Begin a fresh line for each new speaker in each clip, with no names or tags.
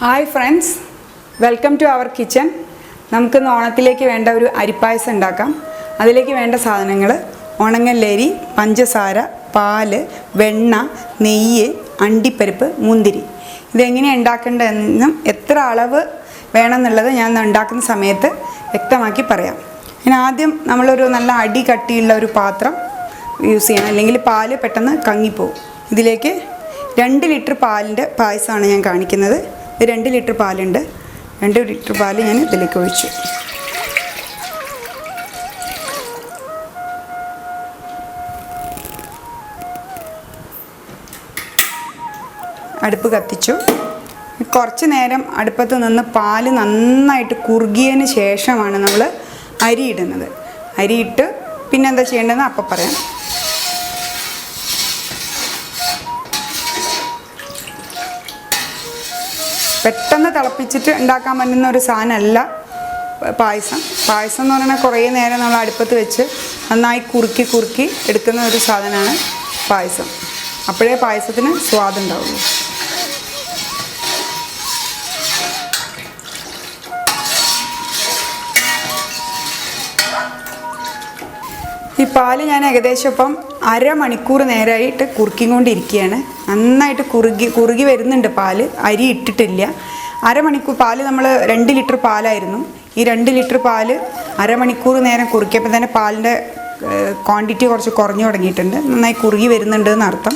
Hi friends, welcome to our kitchen. നമുക്കിന്ന് ഓണത്തിലേക്ക് വേണ്ട ഒരു അരിപ്പായസം ഉണ്ടാക്കാം. അതിലേക്ക് വേണ്ട സാധനങ്ങൾ: ഉണങ്ങല്ലരി, പഞ്ചസാര, പാല്, വെണ്ണ, നെയ്യ്, അണ്ടിപ്പരിപ്പ്, മുന്തിരി. ഇതെങ്ങനെയാണ് ഉണ്ടാക്കേണ്ടതെന്നും എത്ര അളവ് വേണമെന്നുള്ളത് ഞാൻ ഉണ്ടാക്കുന്ന സമയത്ത് വ്യക്തമാക്കി പറയാം. ഞാൻ ആദ്യം നമ്മളൊരു നല്ല അടി കട്ടിയുള്ള ഒരു പാത്രം യൂസ് ചെയ്യണം, അല്ലെങ്കിൽ പാല് പെട്ടെന്ന് കങ്ങിപ്പോവും. ഇതിലേക്ക് 2 ലിറ്റർ പാലിൻ്റെ പായസമാണ് ഞാൻ കാണിക്കുന്നത്. 2 ലിറ്റർ പാലുണ്ട്. 2 ലിറ്റർ പാല് ഞാൻ ഇതിലേക്ക് ഒഴിച്ചു. അടുപ്പ് കത്തിച്ചു. കുറച്ച് നേരം അടുപ്പത്ത് നിന്ന് പാല് നന്നായിട്ട് കുറുകിയതിന് ശേഷമാണ് നമ്മൾ അരി ഇടുന്നത്. അരിയിട്ട് പിന്നെ എന്താ ചെയ്യേണ്ടതെന്ന് അപ്പം പറയാം. പെട്ടെന്ന് തിളപ്പിച്ചിട്ട് ഉണ്ടാക്കാൻ പറ്റുന്ന ഒരു സാധനമല്ല പായസം. പായസം എന്ന് പറഞ്ഞാൽ കുറേ നേരം നമ്മൾ അടുപ്പത്ത് വെച്ച് നന്നായി കുറുക്കി എടുക്കുന്ന ഒരു സാധനമാണ് പായസം. അപ്പോഴേ പായസത്തിന് സ്വാദുണ്ടാവുള്ളൂ. ഈ പാല് ഞാൻ ഏകദേശം ഇപ്പം അരമണിക്കൂർ നേരമായിട്ട് കുറുക്കിക്കൊണ്ടിരിക്കുകയാണ്. നന്നായിട്ട് കുറുകി വരുന്നുണ്ട് പാല്. അരി ഇട്ടിട്ടില്ല. അരമണിക്കൂർ പാല് നമ്മൾ 2 ലിറ്റർ പാലായിരുന്നു. ഈ 2 ലിറ്റർ പാല് അരമണിക്കൂർ നേരം കുറുക്കിയപ്പോൾ തന്നെ പാലിൻ്റെ ക്വാണ്ടിറ്റി കുറച്ച് കുറഞ്ഞു തുടങ്ങിയിട്ടുണ്ട്. നന്നായി കുറുകി വരുന്നുണ്ട് എന്നർത്ഥം.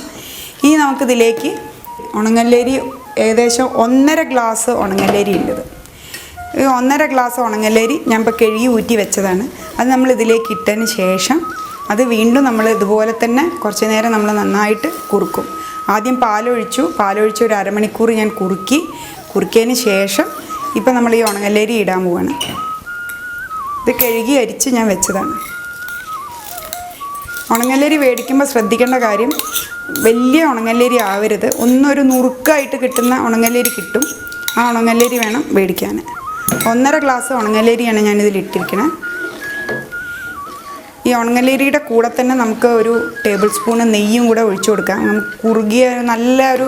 ഇനി നമുക്കിതിലേക്ക് ഉണങ്ങല്ലരി, ഏകദേശം 1.5 ഗ്ലാസ് ഉണങ്ങല്ലരി ഉള്ളത്. 1.5 ഗ്ലാസ് ഉണങ്ങല്ലരി ഞാൻ ഇപ്പോൾ കഴുകി ഊറ്റി വെച്ചതാണ്. അത് നമ്മൾ ഇതിലേക്ക് ഇട്ടതിന് ശേഷം അത് വീണ്ടും നമ്മൾ ഇതുപോലെ തന്നെ കുറച്ച് നേരം നമ്മൾ നന്നായിട്ട് കുറുക്കും. ആദ്യം പാലൊഴിച്ച് ഒരു അരമണിക്കൂർ ഞാൻ കുറുക്കിയതിന് ശേഷം ഇപ്പം നമ്മൾ ഈ ഉണങ്ങല്ലരി ഇടാൻ പോവാണ്. ഇത് കഴുകി അരിച്ച് ഞാൻ വെച്ചതാണ്. ഉണങ്ങല്ലരി മേടിക്കുമ്പോൾ ശ്രദ്ധിക്കേണ്ട കാര്യം, വലിയ ഉണങ്ങല്ലരി ആവരുത്. ഒന്നൊരു നുറുക്കായിട്ട് കിട്ടുന്ന ഉണങ്ങല്ലരി കിട്ടും. ആ ഉണങ്ങല്ലരി വേണം മേടിക്കാൻ. 1.5 ഗ്ലാസ് ഉണങ്ങല്ലരിയാണ് ഞാനിതിൽ ഇട്ടിരിക്കുന്നത്. ഈ ഉണങ്ങല്ലരിയുടെ കൂടെ തന്നെ നമുക്ക് ഒരു ടേബിൾ സ്പൂൺ നെയ്യും കൂടെ ഒഴിച്ചു കൊടുക്കാം. നമുക്ക് കുറുകിയ നല്ല ഒരു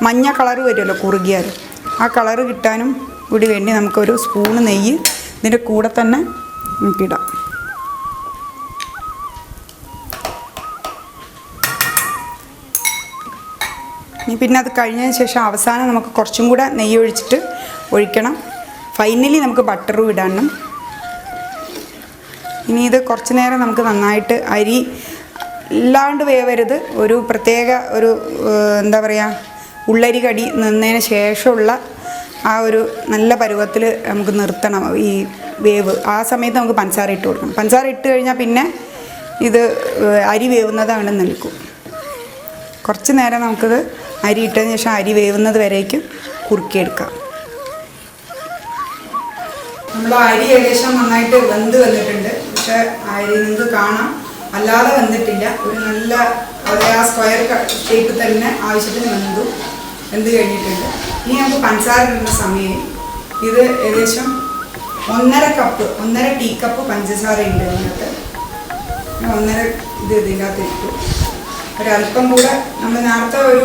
മഞ്ഞ കളറ് വരുമല്ലോ കുറുകിയാൽ, ആ കളറ് കിട്ടാനും കൂടി വേണ്ടി നമുക്കൊരു സ്പൂണ് നെയ്യ് ഇതിൻ്റെ കൂടെ തന്നെ നമുക്കിടാം. പിന്നെ അത് കഴിഞ്ഞതിന് ശേഷം അവസാനം നമുക്ക് കുറച്ചും കൂടെ നെയ്യ് ഒഴിക്കണം. ഫൈനലി നമുക്ക് ബട്ടറും ഇടണം. ഇനി ഇത് കുറച്ച് നേരം നമുക്ക് നന്നായിട്ട് അരി ഇല്ലാണ്ട് വേവരുത്. ഒരു പ്രത്യേക ഒരു എന്താ പറയുക, ഉള്ളരി കടി നിന്നതിന് ശേഷമുള്ള ആ ഒരു നല്ല പരുവത്തിൽ നമുക്ക് നിർത്തണം ഈ വേവ്. ആ സമയത്ത് നമുക്ക് പഞ്ചസാര ഇട്ട് കൊടുക്കണം. പഞ്ചസാര ഇട്ട് കഴിഞ്ഞാൽ പിന്നെ ഇത് അരി വേവുന്നതാണ് നിൽക്കും. കുറച്ച് നേരം നമുക്കിത് അരി ഇട്ടതിന് ശേഷം അരി വേവുന്നത് വരേക്കും കുറുക്കിയെടുക്കാം. നമ്മൾ അരി ഏകദേശം നന്നായിട്ട് വെന്ത് വന്നിട്ടുണ്ട്. പക്ഷേ അരി നിങ്ങൾക്ക് കാണാം, അല്ലാതെ വെന്തിട്ടില്ല. ഒരു നല്ല ആ സ്ക്വയർ ഷേപ്പ് തന്നെ ആവശ്യത്തിന് വെന്ത് കഴിഞ്ഞിട്ടുണ്ട്. ഇനി നമുക്ക് പഞ്ചസാര ഇടുന്ന സമയം ഇത് ഏകദേശം 1.5 ടീക്കപ്പ് പഞ്ചസാര ഉണ്ട് ഇതിനകത്ത്. 1.5 ഇതിനകത്ത് ഇട്ടു. ഒരല്പം കൂടെ നമ്മൾ നേരത്തെ ഒരു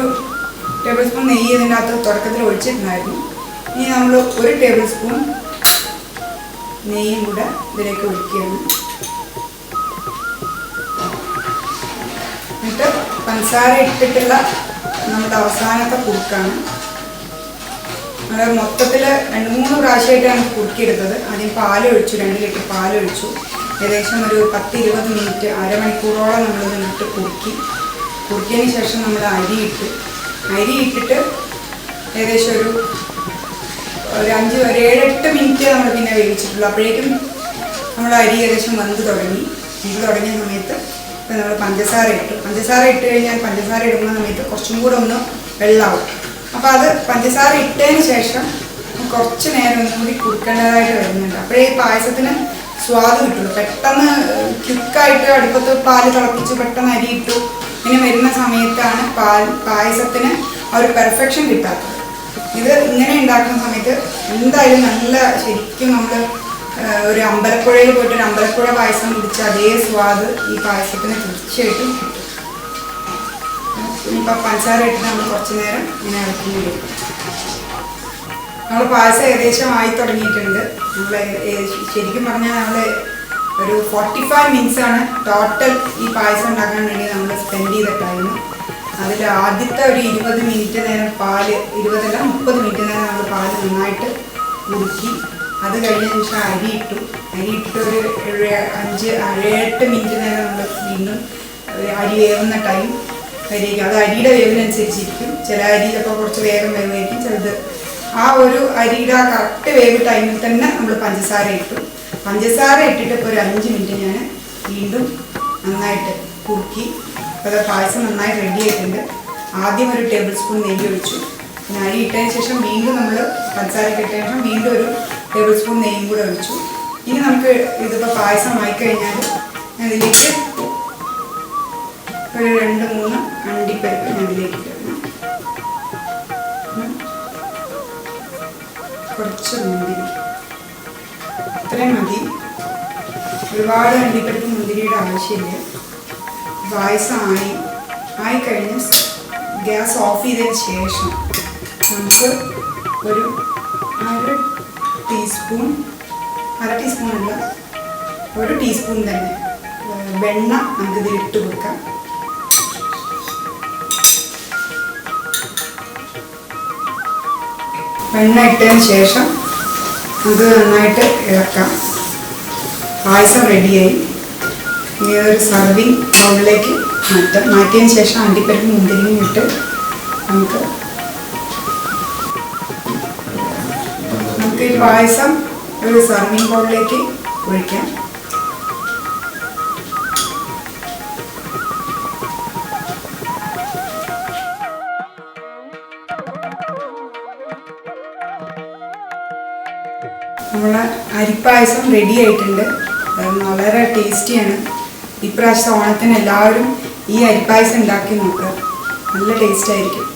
ടേബിൾ സ്പൂൺ നെയ്യ് ഇതിൻ്റെ അകത്ത് തുടക്കത്തിൽ ഒഴിച്ചിട്ടുണ്ടായിരുന്നു. ഇനി നമ്മൾ 1 ടേബിൾ സ്പൂൺ നെയ്യും കൂടെ ഇതിലേക്ക് ഒഴിക്കുകയാണ്. എന്നിട്ട് പഞ്ചസാര ഇട്ടിട്ടുള്ള നമ്മുടെ അവസാനത്തെ കുറുക്കാണ്. നമ്മൾ മൊത്തത്തിൽ 2-3 പ്രാവശ്യമായിട്ടാണ് കുറുക്കിയെടുത്തത്. ആദ്യം പാലൊഴിച്ചു, 2 ലിറ്റർ പാലൊഴിച്ചു. ഏകദേശം ഒരു 10-20 മിനിറ്റ്, അരമണിക്കൂറോളം നമ്മളിത് ഇട്ട് കുറുക്കിയതിന് ശേഷം നമ്മൾ അരി ഇട്ടിട്ട് ഏകദേശം ഒരു 7-8 മിനിറ്റ് നമ്മൾ പിന്നെ വേവിച്ചിട്ടുള്ളൂ. അപ്പോഴേക്കും നമ്മൾ അരി ഏകദേശം വെന്ത് തുടങ്ങിയ സമയത്ത് ഇപ്പം നമ്മൾ പഞ്ചസാര ഇട്ട് കഴിഞ്ഞാൽ പഞ്ചസാര ഇടുന്ന സമയത്ത് കുറച്ചും കൂടെ ഒന്ന് വെള്ളമാവും. അപ്പോൾ അത് പഞ്ചസാര ഇട്ടതിന് ശേഷം കുറച്ച് നേരം ഒന്നും കൂടി കുറുക്കേണ്ടതായിട്ട് വരുന്നുണ്ട്. അപ്പോഴേ ഈ പായസത്തിന് സ്വാദ് കിട്ടുള്ളൂ. പെട്ടെന്ന് ക്വിക്കായിട്ട് അടുപ്പത്ത് പാല് തിളപ്പിച്ച് പെട്ടെന്ന് അരി ഇട്ടു ഇങ്ങനെ വരുന്ന സമയത്താണ് പായസത്തിന് ആ ഒരു പെർഫെക്ഷൻ കിട്ടാത്തത്. ഇത് ഇങ്ങനെ ഉണ്ടാക്കുന്ന സമയത്ത് എന്തായാലും നല്ല ശരിക്കും നമ്മൾ ഒരു അമ്പലപ്പുഴയിൽ പോയിട്ട് ഒരു അമ്പലപ്പുഴ പായസം കുടിച്ച അതേ സ്വാദ് ഈ പായസത്തിന് തീർച്ചയായിട്ടും കിട്ടും. ഇനിയിപ്പോൾ പഞ്ചസാര ഇട്ടിട്ട് നമ്മൾ കുറച്ച് നേരം ഇങ്ങനെ ഇളക്കി കൊടുക്കും. നമ്മൾ പായസം ഏകദേശം ആയി തുടങ്ങിയിട്ടുണ്ട്. നമ്മൾ ശരിക്കും പറഞ്ഞാൽ നമ്മൾ ഒരു 45 മിനിറ്റ്സ് ആണ് ടോട്ടൽ ഈ പായസം ഉണ്ടാക്കാൻ വേണ്ടി നമ്മൾ സ്പെൻഡ് ചെയ്ത ടൈം. അതിൽ ആദ്യത്തെ ഒരു 20 മിനിറ്റ് നേരം പാല്, 20 അല്ല 30 മിനിറ്റ് നേരം നമ്മൾ പാല് നന്നായിട്ട് ഉരുക്കി. അത് കഴിഞ്ഞ ശേഷം അരി ഇട്ടിട്ട് ഒരു 7-8 മിനിറ്റ് നേരം നമ്മൾ വീണ്ടും അരി വേവുന്ന ടൈം വരെയും. അത് അരിയുടെ വേവിനനുസരിച്ചിരിക്കും. ചില അരി ചിലപ്പോൾ കുറച്ച് വേഗം വേവായിരിക്കും, ചിലത്. ആ ഒരു അരിയുടെ ആ കറക്റ്റ് വേവ് ടൈമിൽ തന്നെ നമ്മൾ പഞ്ചസാര ഇട്ടു. പഞ്ചസാര ഇട്ടിട്ട് ഇപ്പോൾ ഒരു 5 മിനിറ്റ് ഞാൻ വീണ്ടും നന്നായിട്ട് കുറുക്കി. അപ്പോൾ പായസം നന്നായി റെഡി ആയിട്ടുണ്ട്. ആദ്യം ഒരു ടേബിൾ സ്പൂൺ നെയ്യ് ഒഴിച്ചു. പിന്നെ അരി ഇട്ടതിന് ശേഷം വീണ്ടും നമ്മൾ പഞ്ചസാര ഇട്ടതിന് ശേഷം വീണ്ടും ഒരു ടേബിൾ സ്പൂൺ നെയ്യും കൂടെ ഒഴിച്ചു. ഇനി നമുക്ക് ഇതിപ്പോൾ പായസം ആയിക്കഴിഞ്ഞാൽ അതിലേക്ക് ഒരു 2-3 അണ്ടിപ്പരിപ്പ് ഞാൻ ഇതിലേക്ക് ഇടണം. കുറച്ച് മുന്തിരി, ഇത്രയും മതി. ഒരുപാട് അണ്ടിപ്പരിപ്പ് മുന്തിരിയുടെ ആവശ്യമില്ല. പായസം ആയിക്കഴിഞ്ഞ് ഗ്യാസ് ഓഫ് ചെയ്തതിന് ശേഷം നമുക്ക് ഒരു 1 ടീസ്പൂൺ അല്ല 1 ടീസ്പൂൺ തന്നെ വെണ്ണ നമുക്കിതിൽ ഇട്ട് കൊടുക്കാം. വെണ്ണ ഇട്ടതിന് ശേഷം അത് നന്നായിട്ട് ഇളക്കാം. പായസം റെഡിയായി. ഇനി ഒരു സർവിങ് ബൗളിലേക്ക് മാറ്റിയതിന് ശേഷം അണ്ടിപ്പരിപ്പും മുന്തിരിയും ഇട്ട് നമുക്ക് ഈ പായസം ഒരു സർവിങ് ബൗളിലേക്ക് ഒഴിക്കാം. നമ്മളെ അരിപ്പായസം റെഡി ആയിട്ടുണ്ട്. വളരെ ടേസ്റ്റിയാണ്. ഇപ്രാവശ്യത്തെ ഓണത്തിന് എല്ലാവരും ഈ അരിപ്പായസം ഉണ്ടാക്കി നോക്കുക. നല്ല ടേസ്റ്റ് ആയിരിക്കും.